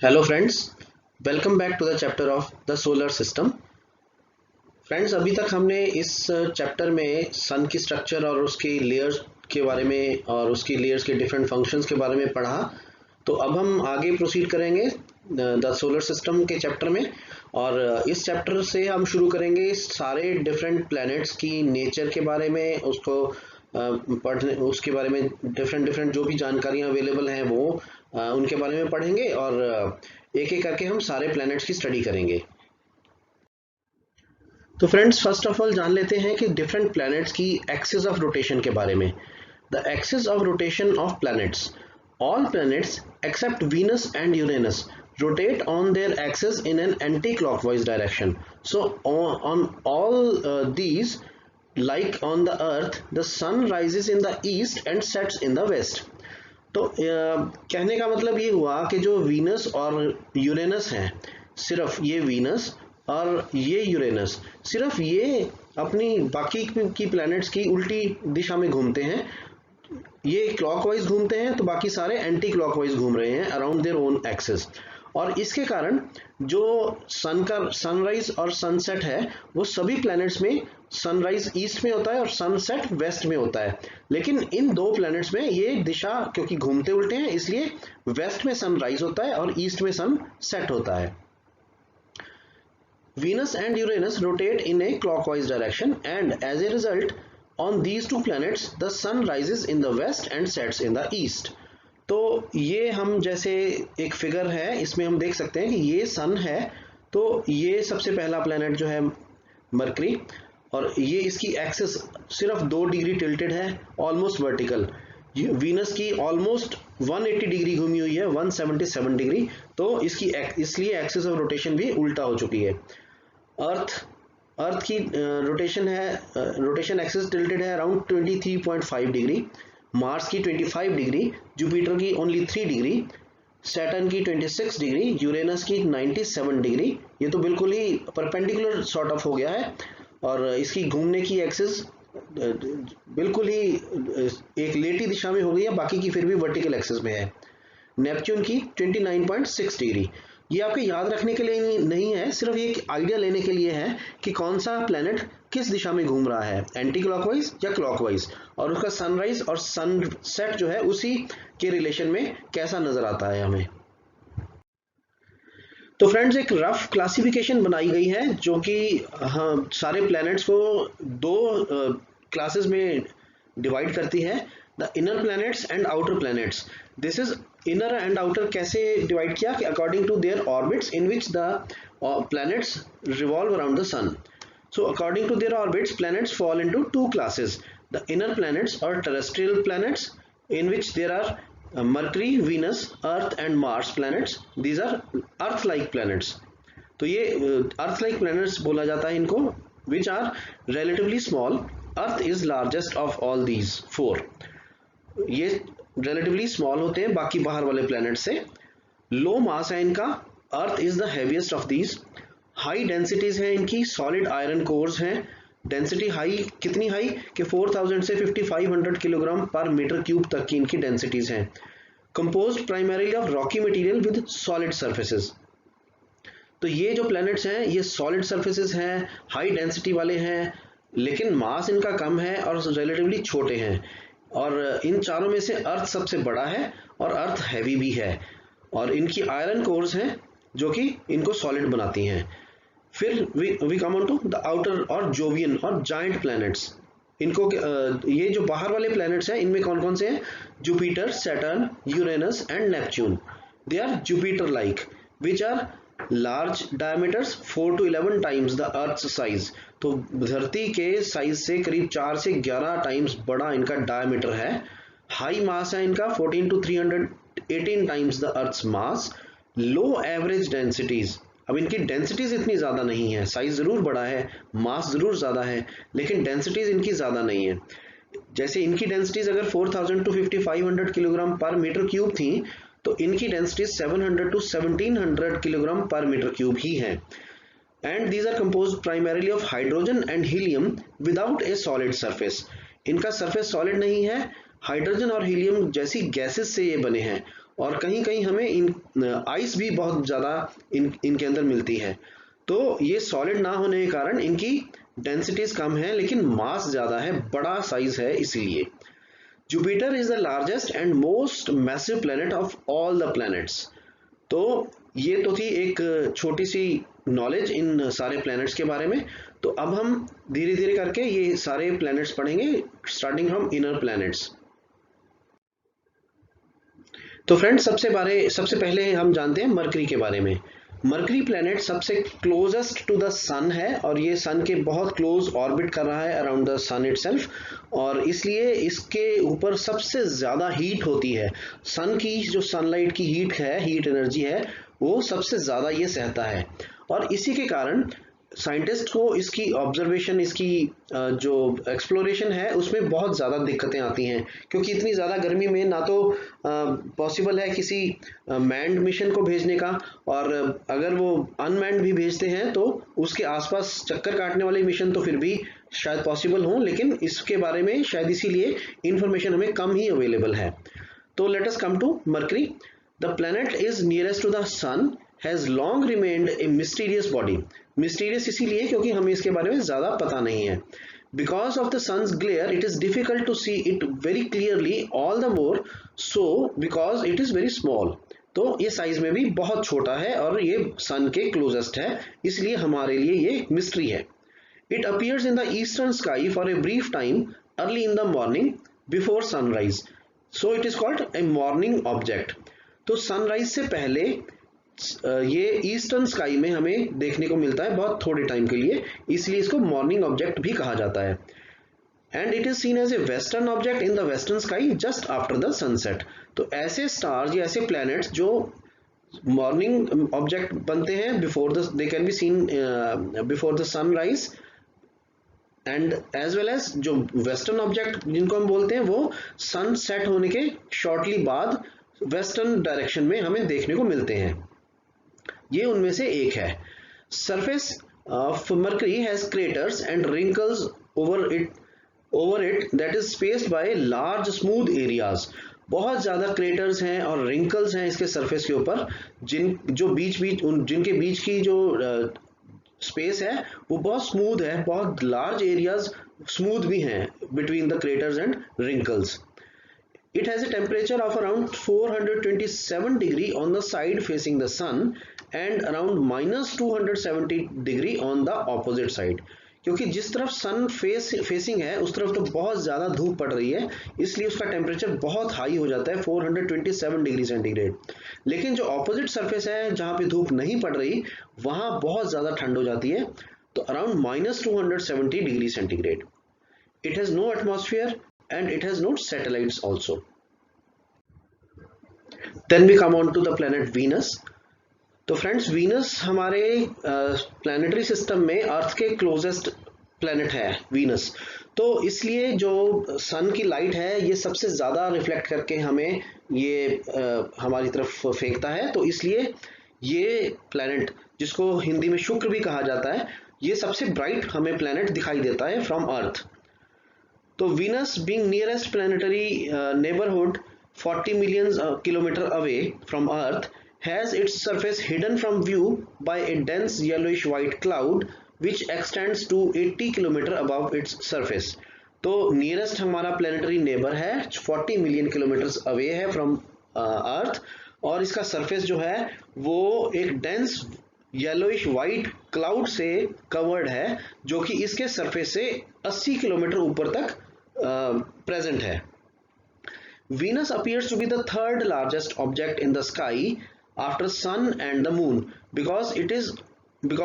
Hello friends, welcome back to the chapter of the solar system. Friends, अभी तक हमने इस चैप्टर में सन की स्ट्रक्चर और उसकी लेयर्स के बारे में और उसकी लेयर्स के डिफरेंट फंक्शंस के बारे में पढ़ा। तो अब हम आगे प्रोसीड करेंगे द सोलर सिस्टम के चैप्टर में। और इस चैप्टर से हम शुरू करेंगे सारे डिफरेंट प्लैनेट्स की नेचर के बारे में, उसको पढ़ने उसके बारे में डिफरेंट डिफरेंट जो भी जानकारियाँ अवेलेबल हैं वो उनके बारे में पढ़ेंगे। और एक एक करके हम सारे प्लैनेट्स की स्टडी करेंगे। तो फ्रेंड्स, फर्स्ट ऑफ ऑल जान लेते हैं कि डिफरेंट प्लैनेट्स की एक्सिस ऑफ रोटेशन के बारे में। The axis of rotation of planets, all planets except Venus and Uranus rotate on their axis in an anti-clockwise direction. So on all these, like on the earth, the sun rises in the east and sets in the west. तो कहने का मतलब ये हुआ कि जो Venus और Uranus हैं, सिर्फ ये वीनस और ये यूरेनस, सिर्फ ये अपनी बाकी की प्लैनेट्स की उल्टी दिशा में घूमते हैं। ये क्लॉकवाइज घूमते हैं तो बाकी सारे एंटी क्लॉकवाइज घूम रहे हैं अराउंड देयर ओन एक्सिस। और इसके कारण जो सन का सनराइज और सनसेट है वो सभी प्लैनेट्स में सनराइज ईस्ट में होता है और सनसेट वेस्ट में होता है। लेकिन इन दो प्लैनेट्स में ये दिशा क्योंकि घूमते उल्टे हैं, इसलिए वेस्ट में सनराइज होता है और ईस्ट में सनसेट होता है। Venus and Uranus rotate in a clockwise direction, and as a result, on these two planets, the sun rises in the west and sets in the east. तो ये हम जैसे एक फिगर है, इसमें हम देख सकते हैं कि ये सन है, तो ये सबसे पहला प्लैनेट जो है मरकरी, और ये इसकी एक्सिस सिर्फ 2 डिग्री टिल्टेड है, ऑलमोस्ट वर्टिकल। वीनस की ऑलमोस्ट 180 डिग्री घूमी हुई है, 177 डिग्री, तो इसकी इसलिए एक्सिस ऑफ रोटेशन भी उल्टा हो चुकी है। अर्थ की रोटेशन एक्सिस टिल्टेड है अराउंड 23.5 डिग्री, मार्स की 25 डिग्री, जुपिटर की ओनली 3 डिग्री, सैटर्न की 26 डिग्री, यूरेनस की 97 डिग्री। ये तो बिल्कुल ही परपेंडिकुलर सॉर्ट ऑफ हो गया है, और इसकी घूमने की एक्सिस बिल्कुल ही एक लेटी दिशा में हो गई है, बाकी की फिर भी वर्टिकल एक्सिस में है। नेपच्यून की 29.6 डिग्री। ये आपके याद रखने के लिए नहीं है, सिर्फ ये आइडिया लेने के लिए है कि कौन सा प्लैनेट किस दिशा में घूम रहा है, एंटी क्लॉकवाइज या क्लॉकवाइज, और उसका सनराइज और सनसेट जो है उसी के रिलेशन में कैसा नजर आता है हमें। तो फ्रेंड्स, एक रफ क्लासिफिकेशन बनाई गई है जो कि हाँ सारे प्लैनेट्स को 2 क्लासेस में डिवाइड करती है, the inner planets and outer planets. This is inner and outer कैसे डिवाइड किया कि according to their orbits in which the planets revolve around the sun. So according to their orbits, planets fall into 2 classes, the inner planets और terrestrial planets, in which there are Mercury, Venus, Earth and Mars planets. These are Earth-like planets. तो ये Earth-like planets बोला जाता है इनको, which are relatively small. Earth is largest of all these 4. ये relatively small होते हैं बाकी बाहर वाले planet से। Low mass है इनका, Earth is the heaviest of these. High densities है इनकी, solid iron cores हैं। डेंसिटी हाई, कितनी हाई कि 4000 से 5500 किलोग्राम पर मीटर क्यूब तक की इनकी डेंसिटीज हैं। Composed primarily of Rocky material with solid surfaces. तो ये जो प्लैनेट्स हैं ये सॉलिड सर्फेसेस हैं, हाई डेंसिटी वाले हैं, लेकिन मास इनका कम है और रिलेटिवली छोटे हैं। और इन चारों में से अर्थ सबसे बड़ा है और अर्थ हैवी भी है, और इनकी आयरन कोर्स हैं जो कि इनको सॉलिड बनाती हैं। फिर we come on to the outer और जोवियन और जाइंट प्लैनेट्स। इनको ये जो बाहर वाले प्लैनेट्स हैं इनमें कौन कौन से हैं? Jupiter, Saturn, Uranus and Neptune. They are Jupiter like which are large diameters 4 to 11 times the earth size. तो धरती के साइज से करीब 4 से 11 टाइम्स बड़ा इनका डायमीटर है। हाई मास है इनका 14 to 318 times the earth's mass. Low average densities, अब इनकी डेंसिटीज इतनी ज़्यादा नहीं है, साइज ज़रूर बड़ा है, मास ज़रूर ज़्यादा है, लेकिन डेंसिटीज इनकी ज़्यादा नहीं है। जैसे इनकी डेंसिटीज अगर 4000 to 5500 किलोग्राम पर मीटर क्यूब थी, तो इनकी डेंसिटीज 700 to 1700 किलोग्राम पर मीटर क्यूब ही है। And these are composed primarily of hydrogen and helium without a solid surface. इनका सरफेस सॉलिड नहीं है, हाइड्रोजन और हीलियम जैसी गैसेस से ये बने हैं, और कहीं कहीं हमें आइस भी बहुत ज़्यादा इनके अंदर मिलती है। तो ये सॉलिड ना होने के कारण इनकी डेंसिटीज कम है, लेकिन मास ज़्यादा है, बड़ा साइज है इसलिए। Jupiter is the largest and most massive planet of all the planets. तो ये तो थी एक छोटी सी नॉलेज इन सारे प्लैनेट्स के बारे में। तो अब हम धीरे धीरे करके ये सारे प्लैनेट्स पढ़ेंगे, स्टार्टिंग फ्रॉम इनर प्लैनेट्स। तो फ्रेंड्स, सबसे पहले हम जानते हैं मरकरी के बारे में। मरकरी प्लैनेट सबसे क्लोजेस्ट टू द सन है और ये सन के बहुत क्लोज ऑर्बिट कर रहा है अराउंड द सन इटसेल्फ, और इसलिए इसके ऊपर सबसे ज़्यादा हीट होती है। सन की जो सनलाइट की हीट है, हीट एनर्जी है, वो सबसे ज़्यादा ये सहता है। और इसी के कारण साइंटिस्ट को इसकी ऑब्जर्वेशन, इसकी जो एक्सप्लोरेशन है उसमें बहुत ज़्यादा दिक्कतें आती हैं, क्योंकि इतनी ज़्यादा गर्मी में ना तो पॉसिबल है किसी मैन्ड मिशन को भेजने का, और अगर वो अनमैन्ड भी भेजते हैं तो उसके आसपास चक्कर काटने वाले मिशन तो फिर भी शायद पॉसिबल हों, लेकिन इसके बारे में शायद इसीलिए इंफॉर्मेशन हमें कम ही अवेलेबल है। तो let us come to Mercury. The planet is nearest to the sun, has long remained a mysterious body. Mysterious इसीलिए क्योंकि हमें इसके बारे में ज़्यादा पता नहीं है। Because of the sun's glare, it is difficult to see it very clearly, all the more so because it is very small. तो ये साइज में भी बहुत छोटा है और ये सन के क्लोजेस्ट है, इसलिए हमारे लिए ये मिस्ट्री है। It appears in the eastern sky for a brief time early in the morning before sunrise. So it is called a morning object. तो सनराइज से पहले ये ईस्टर्न स्काई में हमें देखने को मिलता है बहुत थोड़े टाइम के लिए, इसलिए इसको मॉर्निंग ऑब्जेक्ट भी कहा जाता है। And it is seen as a western object in the western sky just after the sunset. तो ऐसे स्टार्स या ऐसे प्लैनेट्स जो मॉर्निंग ऑब्जेक्ट बनते हैं before the, they can be seen before the sunrise, and as well as जो western object जिनको हम बोलते हैं वो सन सेट होने के शॉर्टली बाद वेस्टर्न डायरेक्शन में हमें देखने को मिलते हैं। ये उनमें से एक है। Surface of mercury has craters and wrinkles over it that is spaced by large smooth areas. बहुत ज्यादा क्रेटर्स हैं और रिंकल्स हैं इसके सरफेस के ऊपर, जिनके बीच की जो स्पेस है वो बहुत स्मूथ है, बहुत लार्ज एरियाज स्मूथ भी हैं between the craters and wrinkles. It has a temperature of around 427 degree on the side facing the sun and around minus 270 degree on the opposite side. क्योंकि जिस तरफ सन फेसिंग है उस तरफ तो बहुत ज़्यादा धूप पड़ रही है, इसलिए उसका टेम्परेचर बहुत हाई हो जाता है 427 डिग्री सेंटीग्रेड। लेकिन जो ऑपोजिट सरफेस है जहाँ पे धूप नहीं पड़ रही वहाँ बहुत ज़्यादा ठंड हो जाती है, तो around minus 270 degree centigrade. It has no atmosphere and it has no satellites also. Then we come on to the planet Venus. तो फ्रेंड्स, वीनस हमारे प्लानिटरी सिस्टम में अर्थ के क्लोजेस्ट प्लैनेट है वीनस। तो इसलिए जो सन की लाइट है ये सबसे ज़्यादा रिफ्लेक्ट करके हमें ये हमारी तरफ फेंकता है, तो इसलिए ये प्लैनेट, जिसको हिंदी में शुक्र भी कहा जाता है, ये सबसे ब्राइट हमें प्लैनेट दिखाई देता है फ्रॉम अर्थ। तो Venus being nearest planetary neighbourhood 40 million kilometer away from Earth has its surface hidden from view by a dense yellowish white cloud which extends to 80 kilometer above its surface. तो nearest हमारा planetary neighbour है 40 million kilometres away है from अर्थ, और इसका surface जो है वो एक डेंस येलोइश वाइट क्लाउड से कवर्ड है, जो कि इसके सरफेस से 80 किलोमीटर ऊपर तक प्रेजेंट है। Venus appears to be the third largest object in the sky after Sun and the Moon because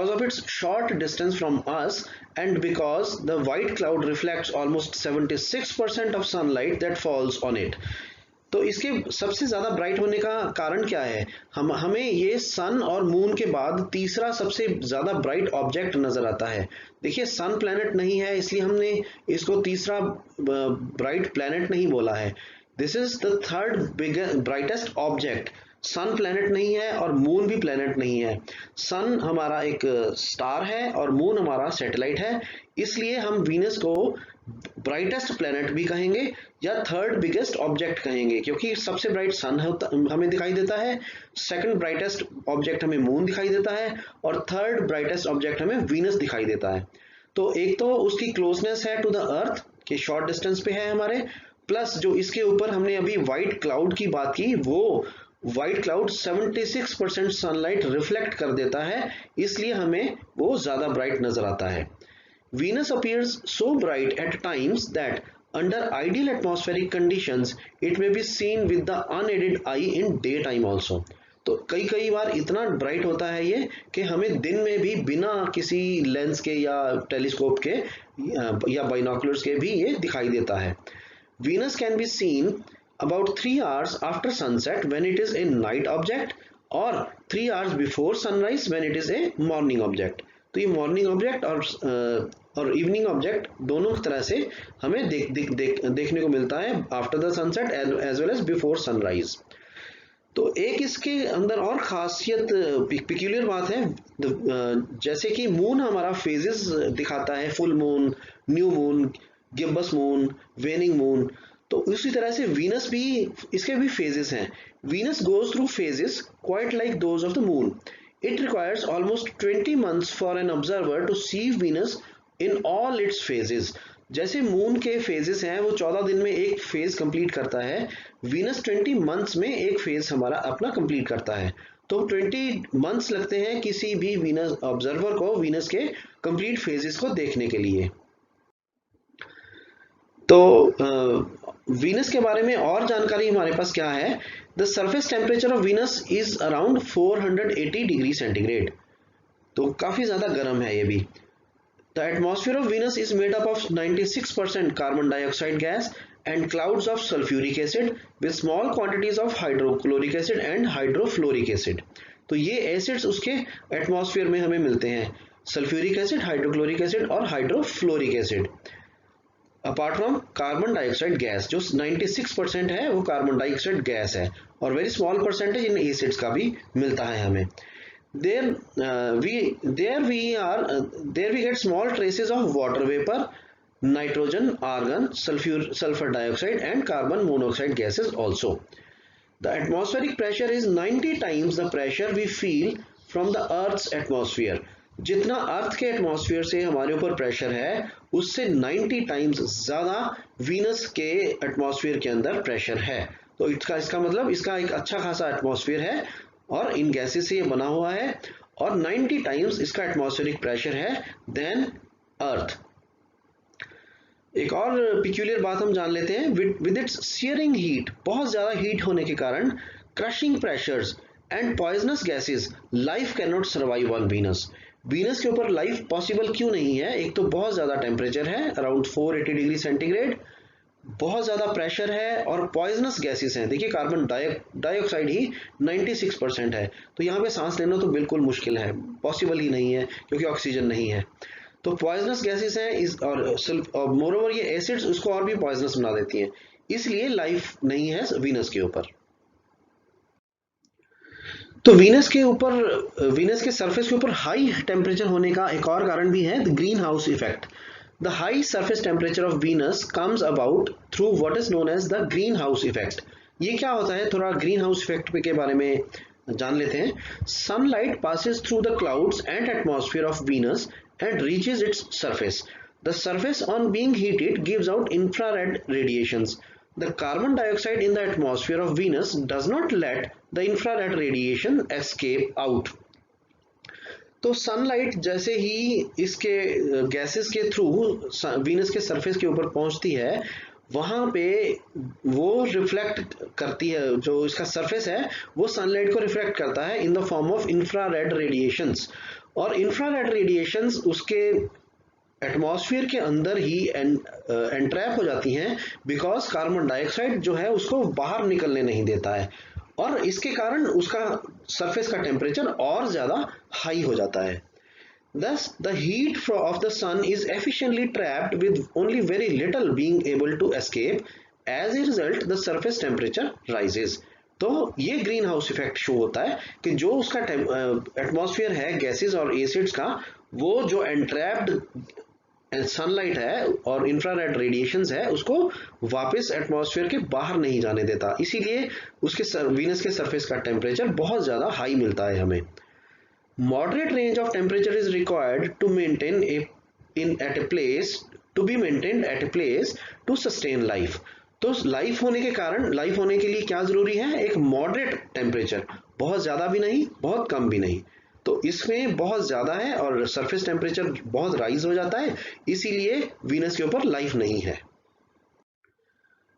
of its short distance from us and because the white cloud reflects almost 76% of sunlight that falls on it. तो इसके सबसे ज़्यादा bright होने का कारण क्या है? हमें ये सन और मून के बाद तीसरा सबसे ज़्यादा ब्राइट ऑब्जेक्ट नज़र आता है। देखिए, सन प्लैनेट नहीं है इसलिए हमने इसको तीसरा ब्राइट प्लैनेट नहीं बोला है। This is the third brightest object. Sun planet नहीं है और मून भी प्लैनेट नहीं है। सन हमारा एक स्टार है और मून हमारा सैटेलाइट है, इसलिए हम वीनस को ब्राइटेस्ट प्लेनेट भी कहेंगे या थर्ड बिगेस्ट ऑब्जेक्ट कहेंगे, क्योंकि सबसे ब्राइट सन हमें दिखाई देता है, सेकंड ब्राइटेस्ट ऑब्जेक्ट हमें मून दिखाई देता है, और थर्ड ब्राइटेस्ट ऑब्जेक्ट हमें वीनस दिखाई देता है। तो एक तो उसकी क्लोजनेस है टू द अर्थ के शॉर्ट डिस्टेंस पे है हमारे, प्लस जो इसके ऊपर हमने अभी व्हाइट क्लाउड की बात की, वो व्हाइट क्लाउड 76% सनलाइट रिफ्लेक्ट कर देता है, इसलिए हमें वो ज्यादा ब्राइट नजर आता है। Venus appears so bright at times that under ideal atmospheric conditions it may be seen with the unaided eye in daytime also। तो कई कई बार इतना ब्राइट होता है ये कि हमें दिन में भी बिना किसी लेंस के या टेलीस्कोप के या बाइनोकुलर्स के भी ये दिखाई देता है। Venus can be seen about 3 hours after sunset when it is a night object or 3 hours before sunrise when it is a morning object। तो ये मॉर्निंग ऑब्जेक्ट और इवनिंग ऑब्जेक्ट दोनों तरह से हमें देखने को मिलता है after the sunset as well as before sunrise. तो एक इसके अंदर और खासियत पिक्यूलियर बात है, जैसे कि मून हमारा फेजेस दिखाता है, full moon, new moon, gibbous moon, waning moon, तो उसी तरह से वीनस भी, इसके भी फेजेस हैं। Venus goes through phases quite like those of the moon. It requires almost 20 months for an observer to see Venus in all its phases। जैसे moon के फेजेस हैं वो 14 दिन में एक फेज कंप्लीट करता है, वीनस 20 मंथ्स में एक फेज हमारा अपना कंप्लीट करता है। तो 20 मंथ्स लगते हैं किसी भी वीनस ऑब्जर्वर को वीनस के कंप्लीट फेजेस को देखने के लिए। तो वीनस के बारे में और जानकारी हमारे पास क्या है, the surface temperature of Venus is around 480 degree centigrade, तो काफी ज्यादा गर्म है ये भी। The atmosphere of Venus is made up of 96% carbon dioxide gas and clouds of sulphuric acid with small quantities of hydrochloric acid and hydrofluoric acid. तो ये acids उसके एटमॉस्फेयर में हमें मिलते हैं, सल्फ्यूरिक एसिड, हाइड्रोक्लोरिक एसिड और hydrofluoric acid, apart from carbon dioxide gas, जो 96% है वो कार्बन डाइऑक्साइड गैस है, और very small percentage in acids का भी मिलता है हमें। there we get small traces of water vapor, nitrogen, argon, sulfur dioxide and carbon monoxide gases also। The atmospheric pressure is 90 times the pressure we feel from the earth's atmosphere। जितना अर्थ के atmosphere से हमारे ऊपर pressure है उससे 90 times ज्यादा Venus के atmosphere के अंदर प्रेशर है। तो इसका मतलब इसका एक अच्छा खासा एटमॉस्फेयर है और इन गैसेस से ये बना हुआ है, और 90 टाइम्स इसका एटमॉस्फेरिक प्रेशर है देन अर्थ। एक और पिक्यूलियर बात हम जान लेते हैं, विद इट्स सीयरिंग हीट, बहुत ज्यादा हीट होने के कारण crushing pressures and poisonous gases, life can not survive on Venus. Venus के ऊपर लाइफ पॉसिबल क्यों नहीं है, एक तो बहुत ज्यादा टेम्परेचर है अराउंड 480 डिग्री सेंटीग्रेड, बहुत ज्यादा प्रेशर है और पॉइजनस गैसेस हैं। देखिए कार्बन डाइऑक्साइड ही 96% है, तो यहाँ पे सांस लेना तो बिल्कुल मुश्किल है, पॉसिबल ही नहीं है क्योंकि ऑक्सीजन नहीं है। तो पॉइजनस गैसेस हैं और मोरओवर ये एसिड्स उसको और भी पॉइजनस बना देती हैं, इसलिए लाइफ नहीं है वीनस के ऊपर। तो वीनस के सरफेस के ऊपर हाई टेम्परेचर होने का एक और कारण भी है, the greenhouse effect. The high surface temperature of Venus comes about through what is known as the greenhouse effect. ये क्या होता है, थोड़ा ग्रीन हाउस इफेक्ट के बारे में जान लेते हैं। Sunlight passes through the clouds and atmosphere of Venus and reaches its surface. The surface on being heated gives out infrared radiations. The carbon dioxide in the atmosphere of Venus does not let the infrared radiation escape out। तो sunlight जैसे ही इसके gases के through Venus के surface के ऊपर पहुंचती है, वहां पे वो रिफ्लेक्ट करती है, जो इसका सरफेस है वो सनलाइट को रिफ्लेक्ट करता है in the form of infrared radiations, और इंफ्रारेड रेडिएशंस उसके एटमॉस्फेयर के अंदर ही एंट्रैप हो जाती हैं, बिकॉज कार्बन डाइऑक्साइड जो है उसको बाहर निकलने नहीं देता है, और इसके कारण उसका सरफेस का टेम्परेचर और ज्यादा हाई हो जाता है। Thus, the heat of the sun is efficiently trapped with only very little being able to escape. As a result, the surface temperature rises। तो ये ग्रीन हाउस इफेक्ट शो होता है कि जो उसका एटमॉस्फेयर है गैसेस और एसिड्स का, वो जो एंट्रैप्ड सनलाइट है और इंफ्रारेड रेडिएशंस है उसको वापस एटमॉस्फेयर के बाहर नहीं जाने देता, इसीलिए उसके वीनस के सरफेस का टेम्परेचर बहुत ज़्यादा हाई मिलता है हमें। Moderate range of temperature is required to maintain to be maintained at a place to sustain life। तो लाइफ होने के कारण, लाइफ होने के लिए क्या जरूरी है, एक मॉडरेट टेम्परेचर, बहुत ज्यादा भी नहीं बहुत कम भी नहीं। तो इसमें बहुत ज्यादा है और सरफेस टेम्परेचर बहुत राइज हो जाता है, इसीलिए वीनस के ऊपर लाइफ नहीं है।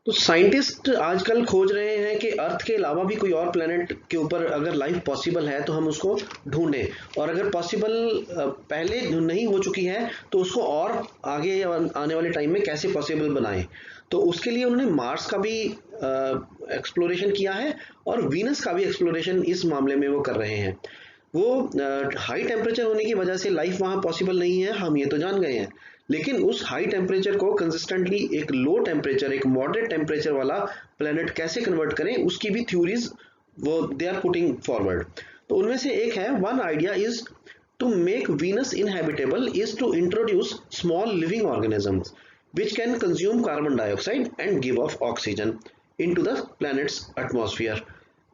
तो साइंटिस्ट आजकल खोज रहे हैं कि अर्थ के अलावा भी कोई और प्लेनेट के ऊपर अगर लाइफ पॉसिबल है तो हम उसको ढूंढें, और अगर पॉसिबल पहले नहीं हो चुकी है तो उसको और आगे आने वाले टाइम में कैसे पॉसिबल बनाएं। तो उसके लिए उन्होंने मार्स का भी एक्सप्लोरेशन किया है और वीनस का भी एक्सप्लोरेशन इस मामले में वो कर रहे हैं। वो हाई टेम्परेचर होने की वजह से लाइफ वहाँ पॉसिबल नहीं है, हम ये तो जान गए हैं, लेकिन उस हाई टेम्परेचर को कंसिस्टेंटली एक लो टेम्परेचर, एक मॉडरेट टेम्परेचर वाला प्लेनेट कैसे कन्वर्ट करें, उसकी भी थ्योरीज वो दे आर पुटिंग फॉरवर्ड। तो उनमें से एक है, one idea is to make Venus inhabitable is to introduce small living organisms which can consume carbon dioxide and give off oxygen into the planet's atmosphere.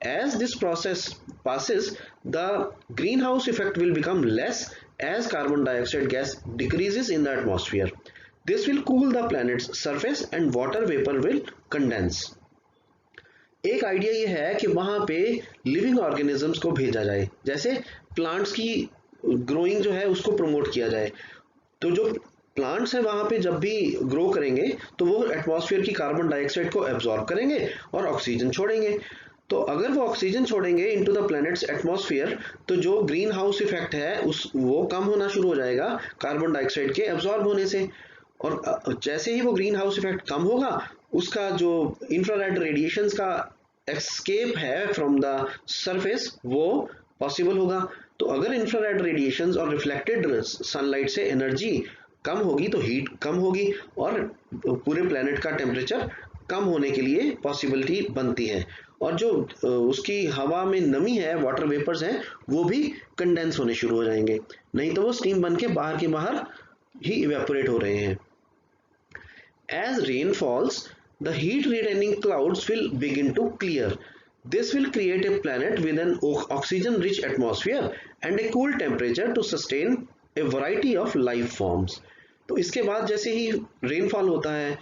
As this process passes, the greenhouse effect will become less as carbon dioxide gas decreases in the atmosphere. This will cool the planet's surface and water vapor will condense. एक idea ये है कि वहां पे living organisms को भेजा जाए, जैसे प्लांट्स की ग्रोइंग जो है उसको प्रमोट किया जाए। तो जो प्लांट्स हैं वहां पे जब भी ग्रो करेंगे तो वो एटमॉस्फेयर की कार्बन डाइऑक्साइड को एब्जॉर्ब करेंगे और ऑक्सीजन छोड़ेंगे। तो अगर वो ऑक्सीजन छोड़ेंगे इनटू द प्लैनेट्स एटमॉस्फेयर तो जो ग्रीन हाउस इफेक्ट है वो कम होना शुरू हो जाएगा कार्बन डाइऑक्साइड के एब्जॉर्ब होने से। और जैसे ही वो ग्रीन हाउस इफेक्ट कम होगा, उसका जो इंफ्रारेड रेडिएशंस का एस्केप है फ्रॉम द सरफेस वो पॉसिबल होगा। तो अगर इंफ्रारेड रेडिएशंस और रिफ्लेक्टेड सनलाइट से एनर्जी कम होगी तो हीट कम होगी और पूरे प्लेनेट का टेम्परेचर कम होने के लिए पॉसिबिलिटी बनती है। और जो उसकी हवा में नमी है, वाटर वेपर्स हैं, वो भी कंडेंस होने शुरू हो जाएंगे, नहीं तो वो स्टीम बन के बाहर के बाहर ही इवेपोरेट हो रहे हैं। As rain falls the heat retaining clouds will begin to clear. This will create a planet with an oxygen rich atmosphere and a cool temperature to sustain a variety of life forms। तो इसके बाद जैसे ही rainfall होता है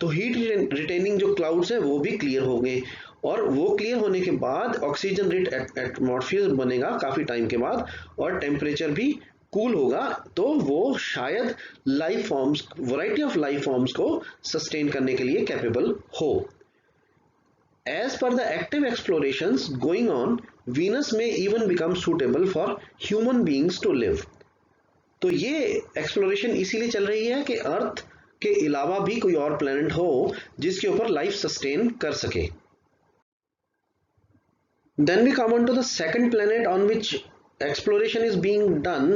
तो heat retaining जो clouds हैं वो भी क्लियर होंगे, और वो क्लियर होने के बाद ऑक्सीजन रिच एटमॉस्फेयर बनेगा काफ़ी टाइम के बाद, और टेम्परेचर भी कूल होगा, तो वो शायद life forms, variety of life forms को सस्टेन करने के लिए कैपेबल हो। As per the active explorations going on, Venus may even become suitable for human beings to live। तो ये एक्सप्लोरेशन इसीलिए चल रही है कि अर्थ के अलावा भी कोई और प्लेनेट हो जिसके ऊपर लाइफ सस्टेन कर सके। Then we come on to the second planet on which exploration is being done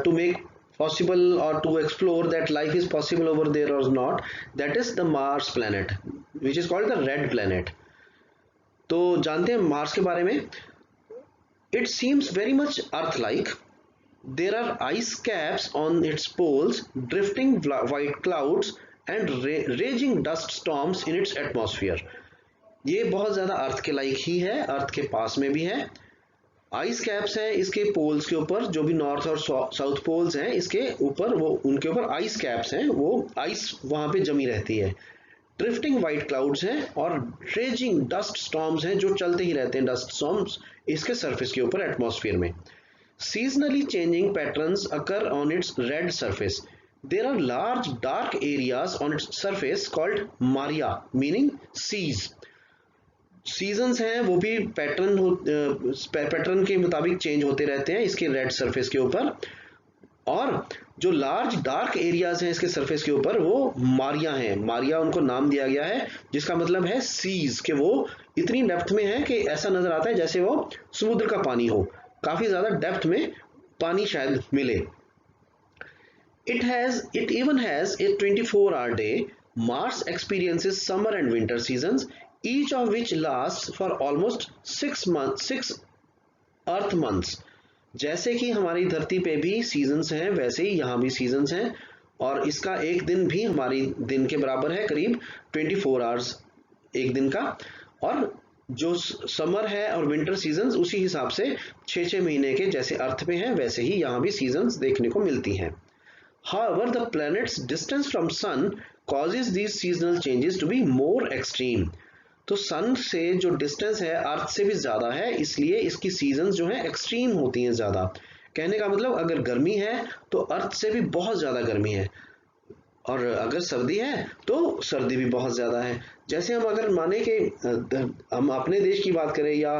to make possible or to explore that life is possible over there or not, that is the Mars planet, which is called the red planet। तो जानते हैं Mars के बारे में। It seems very much Earth like. There are ice caps on its poles, drifting white clouds and raging dust storms in its atmosphere. ये बहुत ज़्यादा अर्थ के लाइक ही है, अर्थ के पास में भी है। आइस कैप्स हैं इसके पोल्स के ऊपर, जो भी नॉर्थ और साउथ पोल्स हैं इसके ऊपर, वो उनके ऊपर आइस कैप्स हैं, वो आइस वहाँ पे जमी रहती है। ड्रिफ्टिंग वाइट क्लाउड्स हैं और रेजिंग डस्ट स्टॉर्म्स हैं जो चलते ही रहते हैं, डस्ट स्टॉर्म्स इसके सरफेस के ऊपर एटमॉस्फेयर में। Seasonally changing patterns occur on its red surface. There are large dark areas on its surface called maria, meaning seas. Seasons हैं वो भी पैटर्न के मुताबिक चेंज होते रहते हैं इसके रेड सरफेस के ऊपर, और जो लार्ज डार्क एरियाज हैं इसके सरफेस के ऊपर वो मारिया हैं। मारिया उनको नाम दिया गया है जिसका मतलब है सीज, कि वो इतनी डेप्थ में है कि ऐसा नजर आता है जैसे वो समुद्र का पानी हो, काफी ज्यादा डेप्थ में पानी शायद मिले। It even has a 24-hour day. Mars experiences summer and winter seasons, each of which lasts for almost 6 Earth months। जैसे कि हमारी धरती पे भी सीजन्स हैं वैसे ही यहाँ भी सीजन्स हैं, और इसका एक दिन भी हमारी दिन के बराबर है, करीब 24 आवर्स एक दिन का। और जो समर है और विंटर सीजन्स उसी हिसाब से 6-6 महीने के जैसे अर्थ में है वैसे ही यहाँ भी सीजन्स देखने को मिलती हैं। However, the planet's distance from sun causes these seasonal changes to be more extreme. तो सन से जो डिस्टेंस है अर्थ से भी ज़्यादा है, इसलिए इसकी सीजन्स जो है एक्सट्रीम होती हैं ज़्यादा। कहने का मतलब अगर गर्मी है तो अर्थ से भी बहुत ज़्यादा गर्मी है, और अगर सर्दी है तो सर्दी भी बहुत ज़्यादा है। जैसे हम अगर माने कि हम अपने देश की बात करें या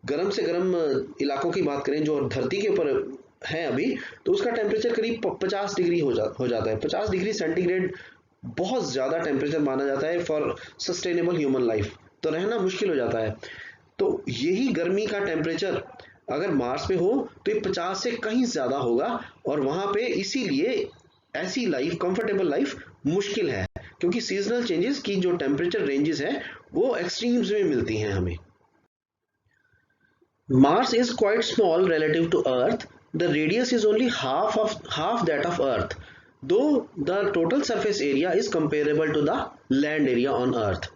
गर्म से गर्म इलाकों की बात करें जो धरती के ऊपर है अभी, तो उसका टेम्परेचर करीब 50 डिग्री हो जाता है। 50 डिग्री सेंटीग्रेड बहुत ज़्यादा टेम्परेचर माना जाता है फॉर सस्टेनेबल ह्यूमन लाइफ, तो रहना मुश्किल हो जाता है। तो यही गर्मी का टेम्परेचर अगर मार्स पे हो तो ये 50 से कहीं ज़्यादा होगा, और वहाँ पे इसीलिए ऐसी लाइफ, कंफर्टेबल लाइफ मुश्किल है, क्योंकि सीजनल चेंजेस की जो टेम्परेचर रेंजेस है वो एक्सट्रीम्स में मिलती हैं हमें। Mars is quite small relative to Earth. The radius is only half that of Earth, though the total surface area is comparable to the land area on Earth.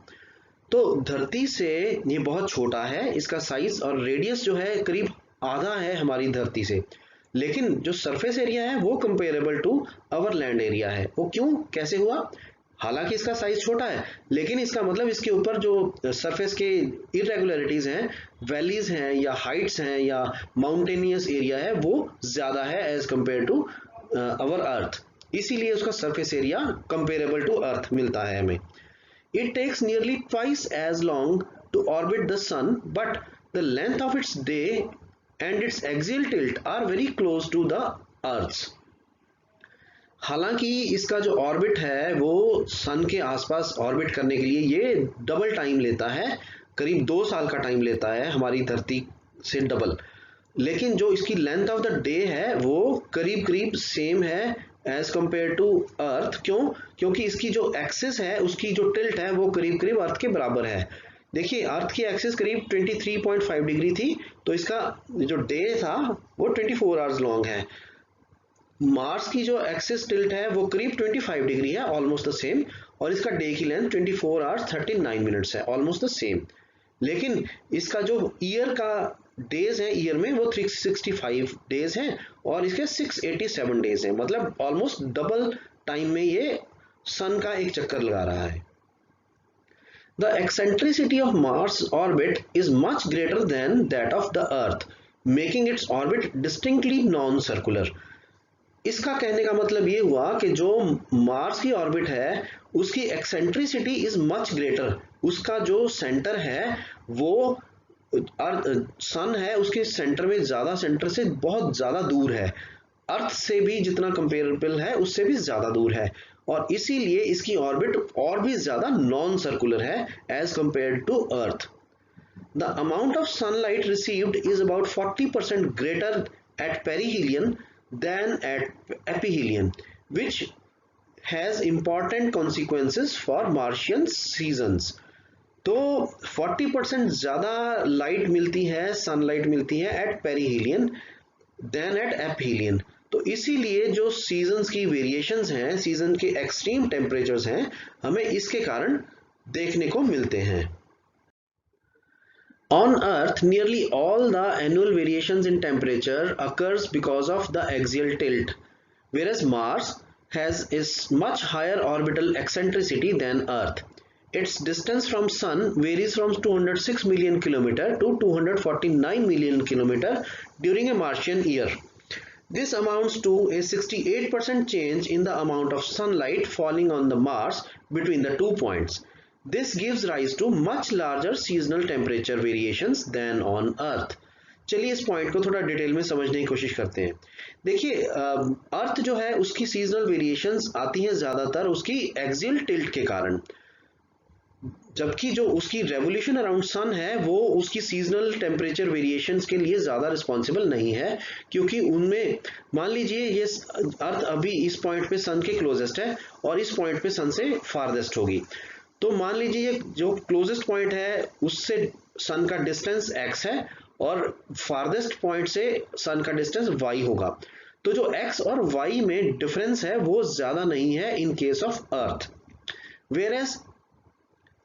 तो धरती से ये बहुत छोटा है, इसका साइज और रेडियस जो है करीब आधा है हमारी धरती से, लेकिन जो सरफेस एरिया है वो comparable to our land area है। वो क्यों, कैसे हुआ? हालांकि इसका साइज छोटा है, लेकिन इसका मतलब इसके ऊपर जो सरफेस के इरेगुलरिटीज हैं, वैलीज हैं या हाइट्स हैं या माउंटेनियस एरिया है, वो ज्यादा है as compare to our Earth, इसीलिए उसका surface area comparable to Earth मिलता है हमें। It takes nearly twice as long to orbit the sun, but the length of its day and its axial tilt are very close to the Earth's. हालांकि इसका जो orbit है वो सन के आसपास ऑर्बिट करने के लिए ये डबल टाइम लेता है, करीब 2 साल का टाइम लेता है हमारी धरती से डबल, लेकिन जो इसकी लेंथ ऑफ द डे है वो करीब करीब सेम है एज कंपेयर टू अर्थ। क्यों? क्योंकि इसकी जो एक्सिस है, उसकी जो टिल्ट है वो करीब करीब अर्थ के बराबर है। देखिए अर्थ की एक्सिस करीब 23.5 डिग्री थी, तो इसका जो डे था वो 24 आवर्स लॉन्ग है। मार्स की जो एक्सिस टिल्ट है वो करीब 25 डिग्री है, ऑलमोस्ट द सेम, और इसका डे की लेंथ 24 आवर्स 39 मिनट्स है, ऑलमोस्ट द सेम। लेकिन इसका जो ईयर का डेज है, ईयर में वो 365 डेज हैं और इसके 687 डेज हैं, मतलब ऑलमोस्ट डबल टाइम में ये सन का एक चक्कर लगा रहा है। The eccentricity of Mars orbit is much greater than that of the Earth, making its orbit distinctly non-circular. इसका कहने का मतलब ये हुआ कि जो मार्स की ऑर्बिट है उसकी एक्सेंट्रिसिटी इज मच ग्रेटर, उसका जो सेंटर है वो सन है उसके सेंटर में ज्यादा, सेंटर से बहुत ज्यादा दूर है, अर्थ से भी जितना कंपेरेबल है उससे भी ज्यादा दूर है, और इसीलिए इसकी ऑर्बिट और भी ज्यादा नॉन सर्कुलर है as compared to earth. The amount of sunlight received is about 40% greater at perihelion than at aphelion, which has important consequences for Martian seasons. तो 40% ज़्यादा लाइट मिलती है, सनलाइट मिलती है एट पेरिहीलियन देन एट एपहीलियन, तो इसीलिए जो सीजन्स की वेरिएशंस हैं, सीजन के एक्सट्रीम टेम्परेचर्स हैं, हमें इसके कारण देखने को मिलते हैं। On Earth, nearly all the annual variations in temperature occurs because of the axial tilt, whereas Mars has is much higher orbital eccentricity than Earth. Its distance from Sun varies from 206 million km to 249 million km during a Martian year. This amounts to a 68% change in the amount of sunlight falling on the Mars between the 2 points. This gives rise to much larger seasonal temperature variations than on Earth. चलिए इस point को थोड़ा detail में समझने की कोशिश करते हैं। देखिए अर्थ जो है उसकी सीजनल वेरिएशंस आती हैं ज़्यादातर उसकी एक्सियल टिल्ट के कारण, जबकि जो उसकी रेवोल्यूशन अराउंड सन है वो उसकी सीजनल टेम्परेचर वेरिएशंस के लिए ज़्यादा रिस्पॉन्सिबल नहीं है, क्योंकि उनमें मान लीजिए ये अर्थ अभी इस पॉइंट पे सन के क्लोजेस्ट है और इस पॉइंट पे सन से फारदेस्ट होगी, तो मान लीजिए ये जो क्लोजेस्ट पॉइंट है उससे सन का डिस्टेंस x है और फारदेस्ट पॉइंट से सन का डिस्टेंस y होगा। तो जो x और y में डिफरेंस है वो ज्यादा नहीं है in case of earth. Whereas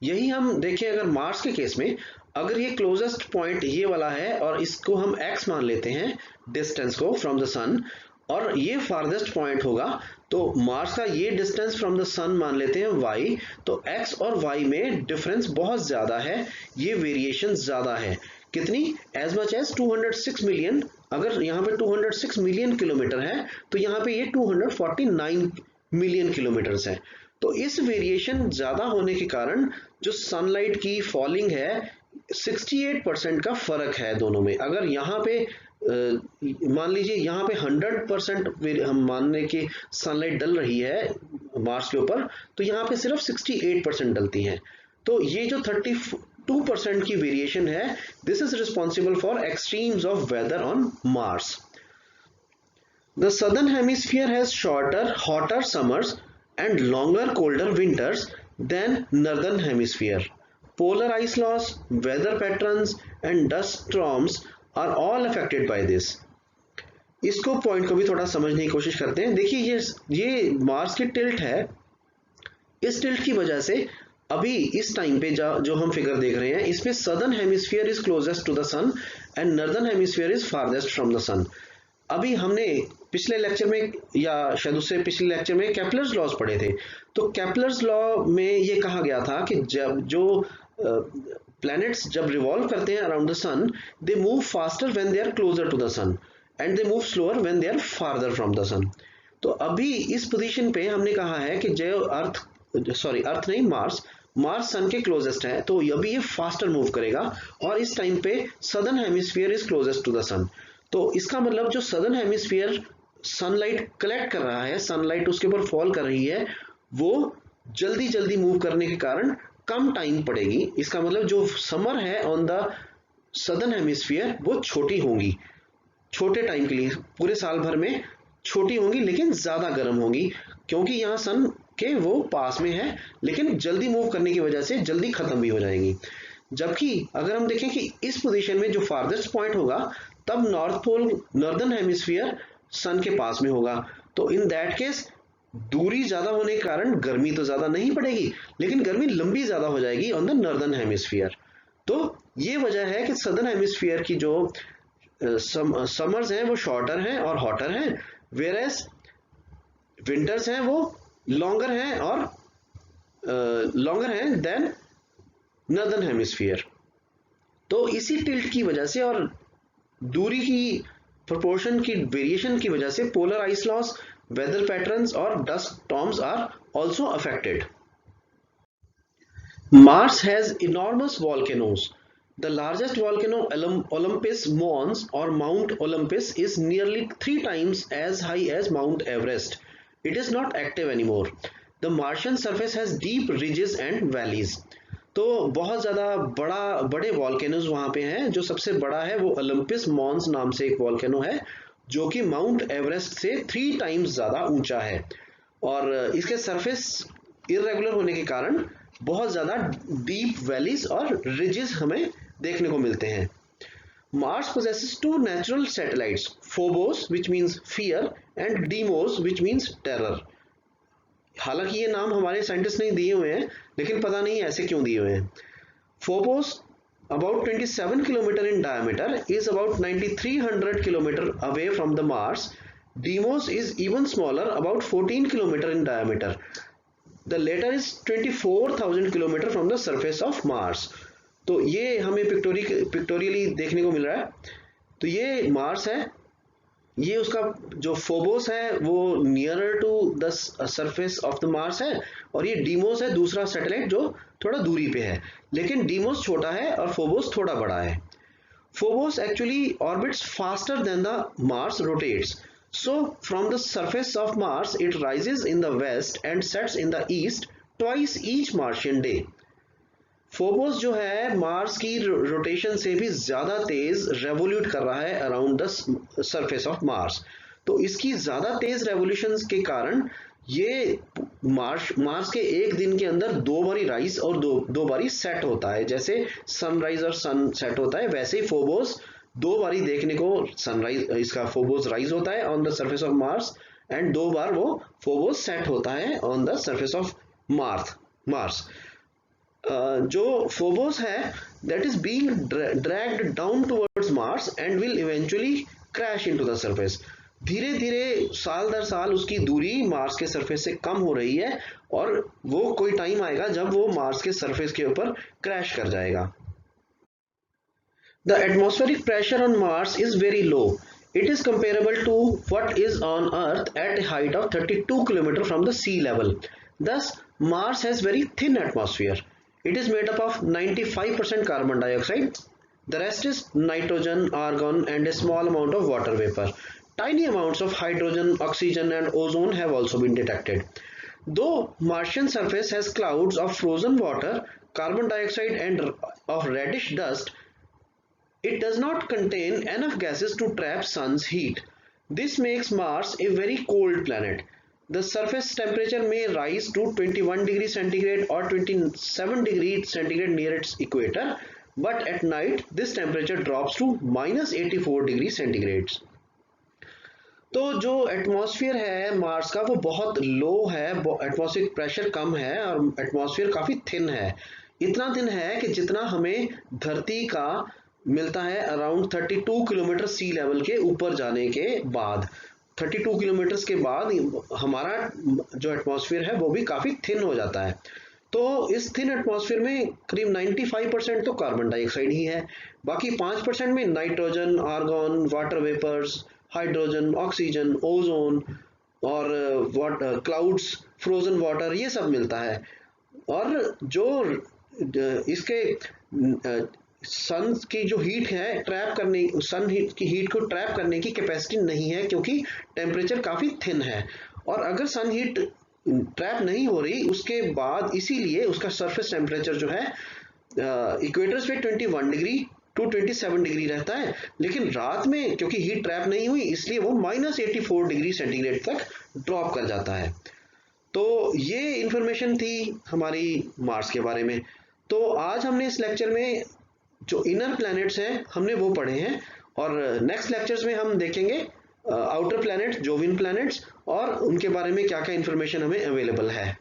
यही हम देखें अगर मार्स के केस में, अगर ये क्लोजेस्ट पॉइंट ये वाला है और इसको हम x मान लेते हैं डिस्टेंस को फ्रॉम द सन, और ये फारदेस्ट पॉइंट होगा, तो मार्स का ये डिस्टेंस फ्रॉम द सन मान लेते हैं y, तो x और y में डिफरेंस बहुत ज्यादा है, ये वेरिएशन ज्यादा है। कितनी? As much as 206 million. अगर यहाँ पे 206 मिलियन किलोमीटर है तो यहाँ पे ये 249 मिलियन किलोमीटर्स है। तो इस वेरिएशन ज्यादा होने के कारण जो सनलाइट की फॉलिंग है 68% का फर्क है दोनों में। अगर यहाँ पे मान लीजिए यहाँ पे 100% हम मानने की सनलाइट डल रही है मार्स के ऊपर, तो यहाँ पे सिर्फ 68% डलती है। तो ये जो 32% की वेरिएशन है, this is responsible for extremes of weather on Mars. The southern hemisphere has shorter hotter summers and longer colder winters than northern hemisphere. Polar ice loss, weather patterns and dust storms are all affected by this. इसको point को भी थोड़ा समझने की कोशिश करते हैं। देखिए ये मार्स की टिल्ट है, इस टिल्ट की वजह से अभी इस टाइम पे जो हम फिगर देख रहे हैं इसमें southern hemisphere is closest to the sun and northern hemisphere is farthest from the sun. अभी हमने पिछले लेक्चर में या शायद उससे पिछले लेक्चर में केपलर्स लॉज पढ़े थे। तो केपलर्स लॉ में ये कहा गया था कि जब जो प्लैनेट्स जब रिवॉल्व करते हैं around the sun, they move faster when they are closer to the sun and they move slower when they are farther from the sun. तो अभी इस पोजीशन पे हमने कहा है कि जो अर्थ नहीं, मार्स सन के क्लोजेस्ट है, तो अभी ये फास्टर मूव करेगा और इस टाइम पे southern hemisphere is closest to the sun. तो इसका मतलब जो सदर्न हेमिस्फीयर सनलाइट कलेक्ट कर रहा है, सनलाइट उसके ऊपर फॉल कर रही है, वो जल्दी जल्दी मूव करने के कारण कम टाइम पड़ेगी। इसका मतलब जो समर है ऑन द सदर्न हेमिस्फीयर वो छोटी होंगी, छोटे टाइम के लिए, पूरे साल भर में छोटी होंगी लेकिन ज्यादा गर्म होंगी, क्योंकि यहाँ सन के वो पास में है, लेकिन जल्दी मूव करने की वजह से जल्दी खत्म भी हो जाएंगी। जबकि अगर हम देखें कि इस पोजीशन में जो फारदेस्ट पॉइंट होगा तब नॉर्थ पोल, नॉर्दर्न हेमिस्फीयर सन के पास में होगा, तो इन दैट केस दूरी ज्यादा होने के कारण गर्मी तो ज्यादा नहीं पड़ेगी, लेकिन गर्मी लंबी ज्यादा हो जाएगी ऑन द नॉर्दर्न हेमिस्फीयर। तो ये वजह है कि सदर्न हेमिस्फीयर की जो समर्स हैं वो शॉर्टर हैं और हॉटर हैं, वेयरएज विंटर्स हैं वो लॉन्गर हैं देन नॉर्दर्न हेमिस्फीयर। तो इसी टिल्ट की वजह से और दूरी की प्रोपोर्शन की वेरिएशन की वजह से polar ice loss, weather patterns or dust storms are also affected. Mars has enormous volcanoes. The largest volcano, Olympus Mons or Mount Olympus, is nearly 3 times as high as Mount Everest. It is not active anymore. The Martian surface has deep ridges and valleys. तो बहुत ज़्यादा बड़े volcanoes वहाँ पे हैं। जो सबसे बड़ा है वो ओलंपस मॉन्स नाम से एक वॉल्केनो है जो कि माउंट एवरेस्ट से 3 टाइम्स ज़्यादा ऊंचा है, और इसके सरफेस इरेगुलर होने के कारण बहुत ज़्यादा डीप वैलीज और रिजेस हमें देखने को मिलते हैं। Mars possesses 2 natural satellites, Phobos which means fear and Deimos which means terror. हालांकि ये नाम हमारे साइंटिस्ट ने दिए हुए हैं, लेकिन पता नहीं ऐसे क्यों दिए हुए हैं। Phobos, about 27 km in diameter, is about 9300 km away from the Mars. Deimos is even smaller, about 14 km in diameter. The latter is 24,000 km from the surface of Mars. तो ये हमें पिक्टोरियली देखने को मिल रहा है। तो ये मार्स है, ये उसका जो फोबोस है वो nearer to the surface of the Mars है, और ये डीमोस है दूसरा सैटेलाइट जो थोड़ा दूरी पे है, लेकिन डीमोस छोटा है और फोबोस थोड़ा बड़ा है। Phobos actually orbits faster than the Mars rotates, so from the surface of Mars it rises in the west and sets in the east twice each Martian day. Phobos जो है Mars की rotation से भी ज्यादा तेज revolute कर रहा है around the surface of Mars. तो इसकी ज्यादा तेज रेवोल्यूशन के कारण ये मार्स के एक दिन के अंदर 2 बारी राइज और दो बारी सेट होता है। जैसे सनराइज और सन सेट होता है, वैसे ही फोबोस दो बारी देखने को सनराइज इसका फोबोस राइज होता है on the surface of Mars, and दो बार वो फोबोस सेट होता है on the surface of Mars. जो फोबोस है that is being dragged down towards Mars and will eventually crash into the surface. धीरे धीरे साल दर साल उसकी दूरी मार्स के सरफेस से कम हो रही है, और वो कोई टाइम आएगा जब वो मार्स के सरफेस के ऊपर क्रैश कर जाएगा। The atmospheric pressure on Mars is very low. It is comparable to what is on Earth at a height of 32 km from the sea level. Thus, Mars has very thin atmosphere. It is made up of 95% carbon dioxide. The rest is nitrogen, argon, and a small amount of water vapor. Tiny amounts of hydrogen, oxygen, and ozone have also been detected. Though Martian surface has clouds of frozen water, carbon dioxide, and of reddish dust, it does not contain enough gases to trap sun's heat. This makes Mars a very cold planet. The surface temperature may rise to 21 degrees centigrade or 27 degrees centigrade near its equator, but at night this temperature drops to minus 84 degrees centigrade. तो जो atmosphere है Mars का वो बहुत लो है, atmospheric pressure कम है और atmosphere काफ़ी थिन है। इतना थिन है कि जितना हमें धरती का मिलता है अराउंड 32 किलोमीटर सी लेवल के ऊपर जाने के बाद। 32 किलोमीटर के बाद हमारा जो एटमॉस्फेयर है वो भी काफ़ी थिन हो जाता है। तो इस थिन एटमॉस्फेयर में करीब 95% तो कार्बन डाइऑक्साइड ही है, बाकी 5% में nitrogen, argon, water vapours, hydrogen, oxygen, ozone और क्लाउड्स, फ्रोजन वाटर, ये सब मिलता है। और जो इसके सन की जो हीट है ट्रैप करने, सन हीट की हीट को ट्रैप करने की कैपेसिटी नहीं है क्योंकि टेम्परेचर काफ़ी थिन है। और अगर सन हीट ट्रैप नहीं हो रही उसके बाद इसीलिए उसका सरफेस टेम्परेचर जो है इक्वेटर्स पे 21 डिग्री टू 27 डिग्री रहता है, लेकिन रात में क्योंकि हीट ट्रैप नहीं हुई इसलिए वो माइनस 84 डिग्री सेंटीग्रेड तक ड्रॉप कर जाता है। तो ये इंफॉर्मेशन थी हमारी मार्स के बारे में। तो आज हमने इस लेक्चर में जो इनर प्लैनेट्स हैं हमने वो पढ़े हैं, और नेक्स्ट लेक्चर्स में हम देखेंगे आउटर प्लैनेट्स, जोवियन प्लैनेट्स, और उनके बारे में क्या क्या इंफॉर्मेशन हमें अवेलेबल है।